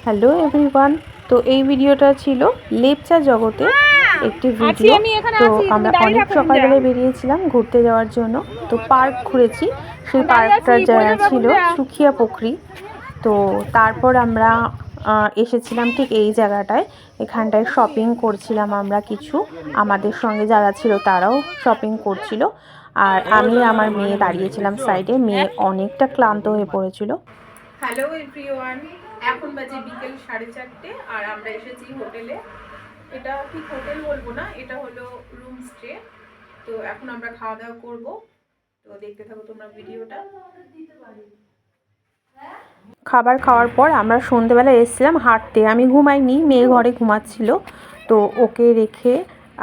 Hello everyone, তো এই ভিডিওটা ছিল লেপচা জগতে একটি ভিডিও। তো আমরা অনেক সকালবেলায় বেরিয়েছিলাম ঘুরতে যাওয়ার জন্য। তো পার্ক ঘুরেছি, সেই পার্কটার জায়গা ছিল সুখিয়া পুকুরি। তো তারপর আমরা এসেছিলাম ঠিক এই জায়গাটায়। এখানটায় শপিং করছিলাম আমরা কিছু, আমাদের সঙ্গে যারা ছিল তারাও শপিং করছিল। আর আমি আমার মেয়ে দাঁড়িয়েছিলাম সাইডে। মেয়ে অনেকটা ক্লান্ত হয়ে পড়েছিল। হ্যালো এভরিওয়ান, এখন বাজে বিকেল 4:30 আর আমরা এসেছি হোটেলে। এটা ঠিক হোটেল বলবো না, এটা হলো রুম স্টে। তো এখন আমরা খাওয়া দাওয়া করবো, তো দেখতে থাকো তোমরা ভিডিওটা। খাবার খাওয়ার পর আমরা সন্ধেবেলা এসেছিলাম হাঁটতে। আমি ঘুমাইনি, মেয়ে ঘরে ঘুমাচ্ছিল, তো ওকে রেখে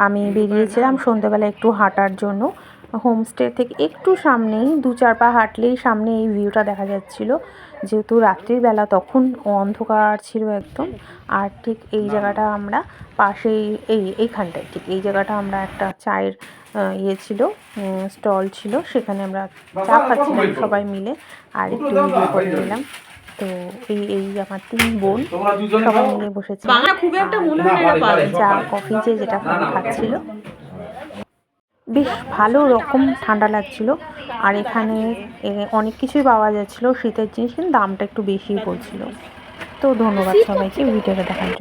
আমি বেরিয়েছিলাম সন্ধেবেলা একটু হাঁটার জন্য। হোমস্টে থেকে একটু সামনেই 2-4 পা হাঁটলেই সামনে এই ভিউটা দেখা যাচ্ছিল। যেহেতু রাত্রির বেলা তখন অন্ধকার ছিল একদম। আর ঠিক এই জায়গাটা আমরা পাশেই এইখানটায় ঠিক এই জায়গাটা আমরা একটা চায়ের ছিল, স্টল ছিল, সেখানে আমরা চা খাচ্ছিলাম সবাই মিলে আর একটু ভিডিও করে নিলাম। তো এই আমার 3 বোন সবাই মিলে বসেছে, চা কফি যেটা খাচ্ছিল। বেশ ভালো রকম ঠান্ডা লাগছিল। আর এখানে অনেক কিছুই পাওয়া যাচ্ছিল শীতের জিনিস, কিন্তু দামটা একটু বেশিই পড়ছিল। তো ধন্যবাদ সবাইকে ভিডিওটা দেখার জন্য।